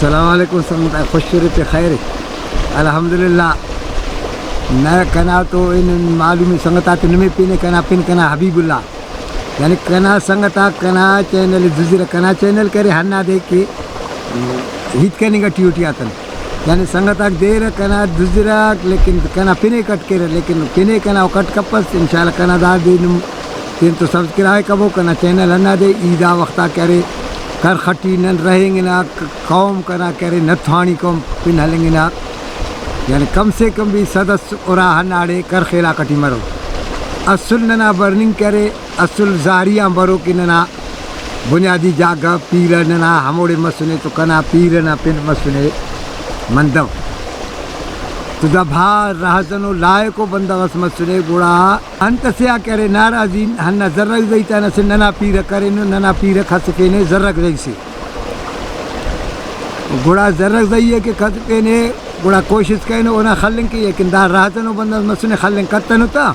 السلام علیکم سنگتا خوش پہ خیر الحمدللہ نیا کنا تو ان معلوم سنگتا تو نمی پینے کنا پن کنا حبیب اللہ یعنی کنا سنگتا کنا چینل ززیر کنا چینل کرے ہننا دیکھ کے ہیت کرنے کا ٹیوٹی آتن یعنی سنگتا دیر کنا ززیرہ لیکن کنا پینے کٹ کرے لیکن پینے کنا کٹ کپس انشاءاللہ کنا دار دینم تین تو سبسکرائب کبو کنا چینل ہننا دے عیدہ وقتا کرے کر خٹی نن رہیں گے نا قوم کنا کرے نتھانی قوم پن ہلیں گے نا یعنی کم سے کم بھی سدس اورا ہناڑے کر خیلا کٹی مرو اصل ننا برننگ کرے اصل زاریاں برو کی ننا بنیادی جاگہ پیر ننا ہموڑے مسنے تو کنا پیر نا پن مسنے مندو تو دا بھار رہزنو لائقو بندغس مسنے گوڑا انت سیا کرے ناراضین ہننا ذرک زیتا نسے ننا پیر کرے ننا پیر خس پینے ذرک زی سے گوڑا ذرک زیے کہ خس پینے گوڑا کوشش کرنے اونا خلن کی لیکن دا رہزنو بندغس مسنے خلن کتنو تا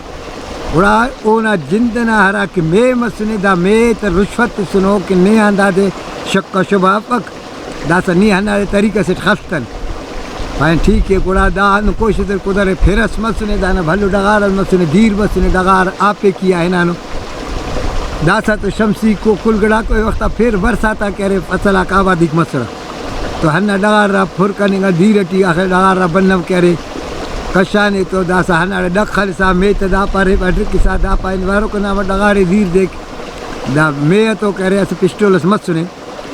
گوڑا اونا جندنا ہرا کہ میں مسنے دا میں تا رشوت سنو کہ نہیں آندہ دے شک و شبہ پک دا سا نہیں ہننا دے طریقہ سے خستن پائیں ٹھیک ہے گوڑا دا کوشش قدر پھرس مسنے دانا بھلو ڈغار مسنے دیر مسنے ڈغار آپے کیا ہے نانو دا سا تو شمسی کو کل گڑا کوئی وقتا پھر برساتا کہہ رہے فصلہ کا آبادی مسرہ تو ہننا ڈغار را پھر کرنے گا دیرٹی آخر ڈغار را بنم کہہ رہے کشانے تو دا سا ہننا ڈک خلصا میت دا پارے اڈرک کسا دا پائیں وارو کو نام ڈغار دیر دیکھ دا میں تو کہہ رہے اسے پسٹولس مسنے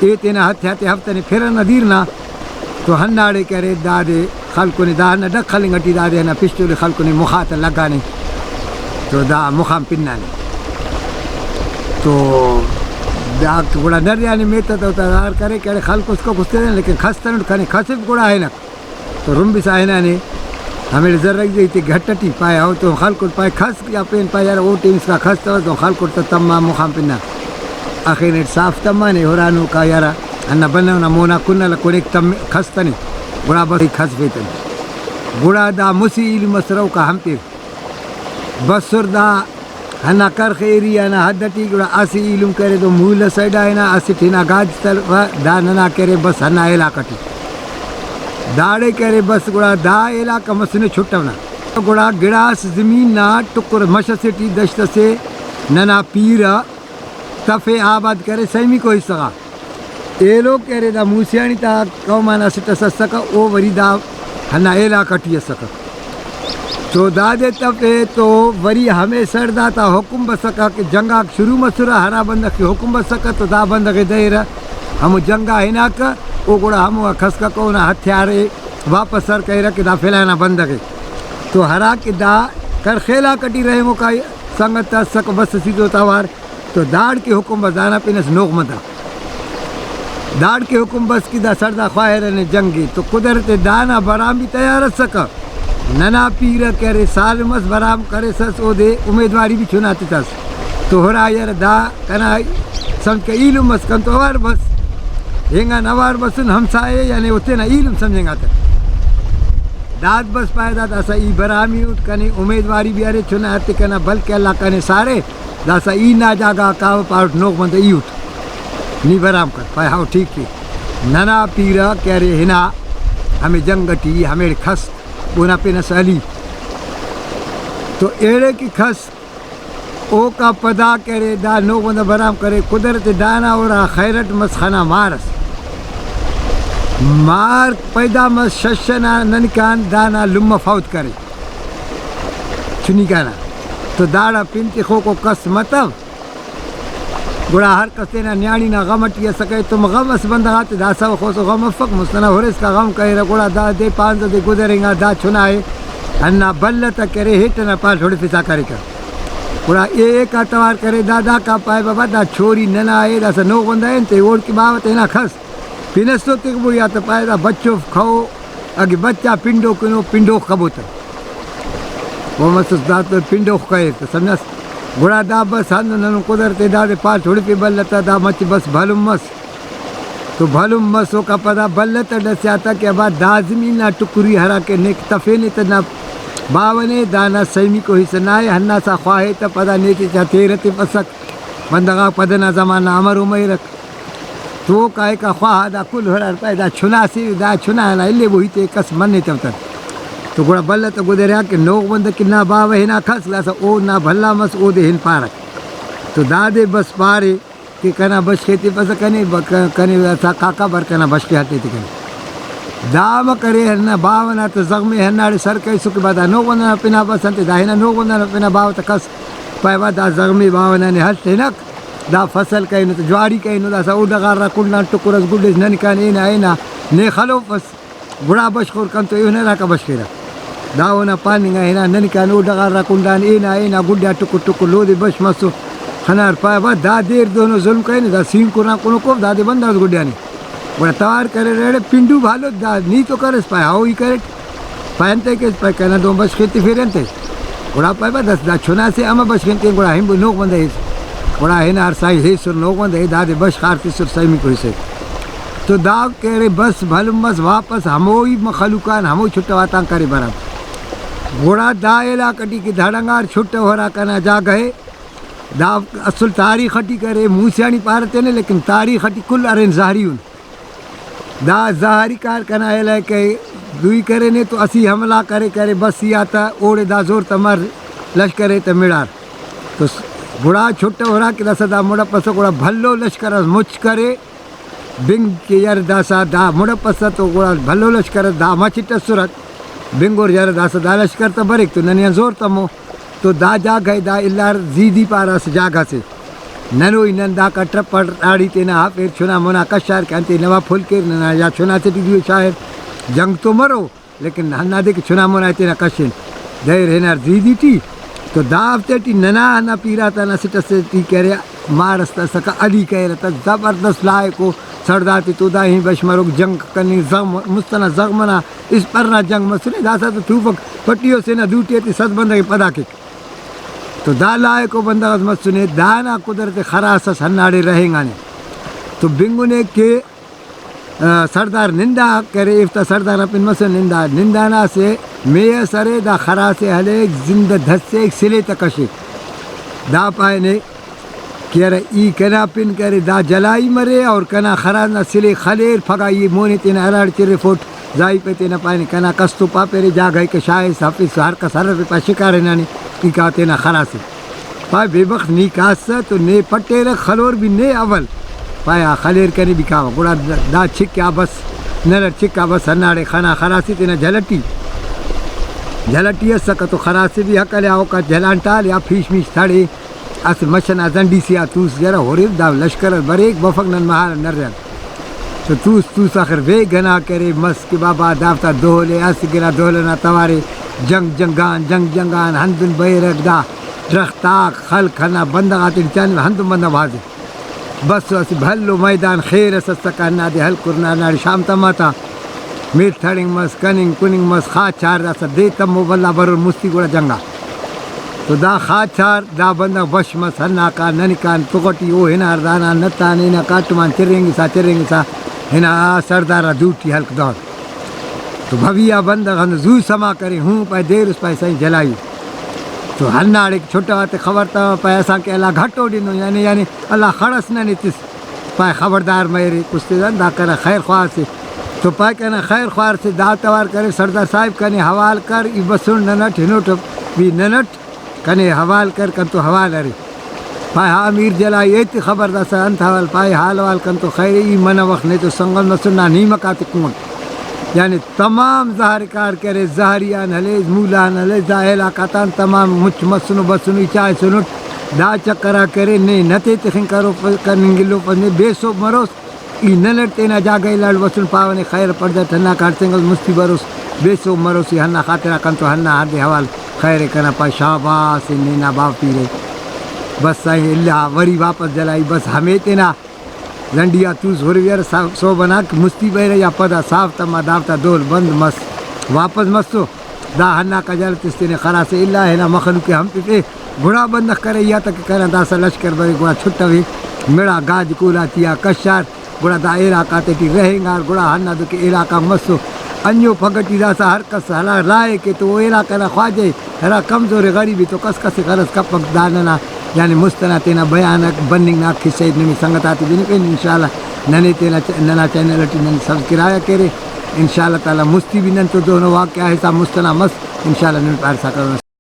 اے تینا ہتھے ہفتنے پھرنا دیر نا تو ہناڑے کرے دادے خلقوں نے دا ڈک خلنگ گٹی دادے نا پسٹول خلقوں نے مخاط لگانے تو دا مخام پنانے تو دا گوڑا نریانے میتا تو تدار کرے کہ خلق اس کو گھستے دیں لیکن خستن کھانے خسب گوڑا ہے نا تو رمبی ساہنا نے ہمیں ذرک دیتی گھٹٹی پایا ہو تو خلق پائے کھس یا پین پایا یار وہ ٹیم اس کا خستا ہو تو خلق تو تمام مخام پنا آخر نیٹ صاف تمانے ہورانو کا یارا انا بننا مونا کنا لکونیک تم خستنی گوڑا بس خس بیتن گوڑا دا مسی علم مسرو کا ہم پیر بسر دا ہنا کر خیری انا حدتی گوڑا اسی علم کرے تو مولا سیڈا ہے نا اسی ٹھینا گاج تل دا ننا کرے بس ہنا علاقہ داڑے کرے بس گوڑا دا علاقہ مسنے چھٹونا گوڑا گڑاس زمین نا ٹکر مشسٹی دشت سے ننا پیر تفے آباد کرے سیمی کو حصہ اے لوگ کہہ رہے دا موسیانی تا قومانا سٹا سسکا او وری دا ہنا ایلا کٹی سکا تو دادے تفے تو وری ہمیں سر داتا حکم بسکا کہ جنگا شروع مسورا ہرا بندہ کی حکم بسکا تو دا بندہ کے دائرہ ہمو جنگا ہینا کا او گوڑا ہمو خسکا کونا ہتھیارے واپس سر کہہ رہا کہ دا فیلانا بندہ کے تو ہرا کہ دا کر خیلا کٹی رہے مو کا سنگتا سکا بس سیدھو تاوار تو داڑ کے حکم بزانا پینس نوغ مدہ داڑ کے حکم بس کی دا سردہ خواہر نے جنگی تو قدرت دانا برام بھی تیار سکا ننا پیر کرے سالمس برام کرے سس او دے امیدواری بھی چناتی تاس تو ہرا یار دا کنا سمجھ کا علم بس کن تو اوار بس ہنگا نوار بسن ہمسائے یعنی ہوتے نا علم سمجھیں گا تا داد بس پائے دا سا ای برامی اٹھ کنے امیدواری بھی ارے چناتی کنا بلکہ اللہ کنے سارے دا سا ای نا جاگا کاو پاوٹ نوک مند ای اٹھ نی برام کر پائے ہاں ٹھیک ہے ننا پیرا کہہ رہے ہنا ہمیں جنگٹی ہمیں کھس بونا پہ نسلی تو ایڑے کی کھس او کا پدا کہہ رہے دا نو بند برام کرے قدرت دانا اورا خیرت مسخنا مارس مار پیدا مس ششنا ننکان دانا لم فوت کرے چنی کہنا تو داڑا پنتی خو کو کس متب گوڑا ہر کسے نا نیانی نا غمٹی سکے تم غم اس بندہ آتے دا سو خوصو غم فک مستنا ہورس کا غم کہے رہا گوڑا دا دے پانزہ دے گزریں گا دا چنائے اننا بلتا کرے ہیٹنا پال تھوڑی فیسا کرے کر گوڑا اے کا توار کرے دا دا کا پائے بابا دا چھوری ننا آئے دا سا نو بندہ انتے اوڑ کی باوت اینا کھس پینستو تک بو یا تا پائے دا بچو کھو اگی بچہ پنڈو کنو پنڈو کبوتا وہ مسوس دا تو پنڈو کھائے تو سمجھس گوڑا دا بس ہن ننو قدرتے دا دے پال چھوڑی پی بلتا دا مچ بس بھلم مس تو بھلم مسو کا پدا بلتا ڈس آتا کہ ابا دا زمین نا ٹکری ہرا کے نیک تفینے تا نا باونے دانا سیمی کو حصہ نائے ہننا سا خواہے تا پدا نیتی چا تیرتی پسک بندگا پدنا زمانہ عمر عمیرک تو کائے کا خواہ دا کل ہرار پائے دا چھنا سی دا چھنا نا اللے وہی تے کس مننے چوتر تو گوڑا بلہ تو گدریا کہ نوک بند کنا باو ہنا کھس لاسا او نا بھلا مس او دے ہن پارک تو دادے بس پارے کہ کنا بش کھیتی پس کنے ایسا کاکا بر کنا بش کے ہٹے تھی کنے دام کرے ہرنا باونا تو زغمے ہرناڑے سر کئی سکے بادا نوک بندنا پنا بس ہنتے دا ہنا نوک بندنا پنا باو تا کس پائے بادا زغمے باونا نے ہلتے نک دا فصل کہیں تو جواری کہیں دا سا او ڈغار را کنڈان ٹکرس گوڑیس ننکان اینا نے خلو پس گڑا بش خور کم تو ایونا را کا بش خیرہ داونا پانی گا ہنا ننکان او ڈغار را کنڈان اینا گوڑیا ٹکر لو دے بش مسو خنار پائے با دا دیر دونوں ظلم کہیں دا سین کرنا کنو کوف دا دے بندہ اس گوڑیا نہیں بڑا توار کرے رہے پنڈو بھالو دا نی تو کرس پائے ہاو ہی کرے پائنتے کس پائے کہنا دو بش خیتی پھیرنتے گڑا پائے با دا چھنا سے اما بش خیتی گڑا ہم نوک بندہ ہے بڑا ہے نا سائی ہے سر نوک بندہ ہے دا دے بش خارتی سر سائی میں کوئی سے تو دا کہہ رہے بس بھلم بس واپس ہموئی مخلوقان ہموئی چھٹا واتاں کرے برام گوڑا دا علاقٹی کی دھڑنگار چھٹا ہو رہا کنا جا گئے دا اصل تاریخ ہٹی کرے موسیانی پارتے نے لیکن تاریخ ہٹی کل ارین ظاہری ہون دا ظاہری کار کنا ہے کہ دوئی کرے نے تو اسی حملہ کرے بس یہ آتا اوڑے دا زور تمر لشکرے تا مڑار تو گوڑا چھوٹا ہو رہا کہ دا صدا مڑا پسا گوڑا بھلو لشکر از مچ کرے بنگ کے یار دا سا دا مڑا پسا تو گوڑا بھلو لشکر دا مچٹا سرت بنگ اور یار دا سا دا لشکر تا بریک تو ننیا زور تمو تو دا جا گئے دا اللہ زیدی پارا سے جاگا سے ننوئی نندا کا ٹرپڑ آڑی تینا پھر چھنا منا کشار کہنتے نوا پھول کے ننا یا چھنا سے دیو شاہر جنگ تو مرو لیکن ہنہ دے کہ چھنا منا تینا کشن دیر ہنار زیدی ٹی تو دافتے ٹی ننا ہنا پیرا تا نسٹا سے ٹی کہہ رہا مارستا سکا علی کہہ رہا تا زبردست لائے کو سرداتی تو دا ہی بشمروک جنگ کنی مستنا زغمنا اس پرنا جنگ مسئلے دا سا تو تھوپک پٹیوں سے نہ دوٹی تی سد بندہ کی پدا کے تو دا لائے کو بندہ عظمت سنے دانا قدرت خراسس ہناڑے رہیں گانے تو بنگو نے کہ سردار نندا کرے افتا سردار اپن مسل نندانا سے میں سرے دا خراسے حلے زندہ دھس سے ایک سلے تکشے دا پائے نے کہ ای کنا پن کرے دا جلائی مرے اور کنا خراسنا سلے خلیر پھگا یہ مونے تینا اراڑ چرے فوٹ زائی پہ تینا پائے کنا کستو پا پیرے جا گئے کہ شاہد حافظ ہر کا سرر پہ پا شکار نانی ای کہتے نا خراسے پائے بے وقت نی کاسا تو نے پٹے رکھ خلور بھی نے اول پایا خلیر کرے بھی کھاوا گوڑا دا چھکیا بس نر چھکا بس ہناڑے خنا خراسی تینا جھلٹی سکا تو خراسی بھی حق لیا ہوکا جھلان ٹال یا فیش میش تھڑے اس مشنا زنڈی سیا توس جرا ہو رہی دا لشکر بریک بفقنن مہار نر رہن تو توس آخر وے گنا کرے مس کے بابا دافتا دولے اس گنا دولنا توارے جنگان ہندن بیرک دا درختاک خلق کھنا بندہ آتے چاند ہندن بندہ بھازے بس اسی بھلو میدان خیر سسکا نا دے حل کرنا ناڑی شام تماتا میل تھڑنگ مس کننگ مس خاچار دا سا دے تمو بلا برور مستی گوڑا جنگا تو دا خاچار دا بندہ بش مس ہنا کا ننکان تغٹی او ہنا اردانا نتان ہنا کاتمان چرینگی سا ہنا سردارا دوٹی حلق دور تو بھویا بندہ ہن زو سما کرے ہوں پائے دیر اس پائے سائیں جلائی تو ہناڑے چھوٹا آتے خبر تا پائے ایسا کہ اللہ گھٹو دینو یعنی اللہ خڑس نہ نیتس پائے خبردار میرے کچھ دا کرا خیر خواہ سے تو پائے کہنا خیر خواہ سے دا توار کرے سردار صاحب کنے حوال کر ای بسن ننٹ ہنوٹ بھی ننٹ کنے حوال کر کن تو حوال ارے پائے ہاں امیر جلائی ایتی خبر دا سا انت حوال پائے حال وال کن تو خیر ای من وقت نہیں تو سنگل نسننا نیمکاتی کون یعنی تمام ظاہر کار کرے ظاہریان حلیز مولان حلیز ظاہر آکاتان تمام مچ مسنو بسنو چائے سنوٹ دا چکرہ کرے نہیں نتے تخن کرو کرنگلو پندے بے سو مروس ای نلٹ تینا جا گئی لڑ بسن پاونے خیر پڑ جا تھنا کار سنگل مستی بروس بے سو مروسی ہنہ خاطرہ کن تو ہنہ ہر دے حوال خیر کنا پا شاباس نینا باپ پیرے بس سائیں اللہ وری واپس جلائی بس ہمیں تینا لنڈیا توس ہورویر سو بنا مستی بیرے یا پدا صاف تما دافتا دول بند مس واپس مستو دا ہنہ کا جلتستے نے خراس اللہ ہے نا مخلوق ہم پہ گھوڑا بندخ کرے یا تک کہنا دا سا لشکر بھائی گھوڑا چھٹا ہوئی میڑا گاج کولا تیا کشار گھوڑا دا علاقہ تی رہیں گا گھوڑا ہنہ دو کہ علاقہ مسو انجو پھگٹی دا سا ہر کس ہلا رائے کہ تو وہ علاقہ نہ خواجے ہرا کمزور غریبی تو کس کس غرض کپک داننا یعنی مستنا تینا بیانک بننگ نا کھسید نمی سنگت آتی بھی نہیں انشاءاللہ ننے تینا ننا چینل اٹی نن سبسکرائب کرے انشاءاللہ تعالی مستی بھی نن تو دونوں واقعہ ہے سا مستنا مست انشاءاللہ نن پار سا کرو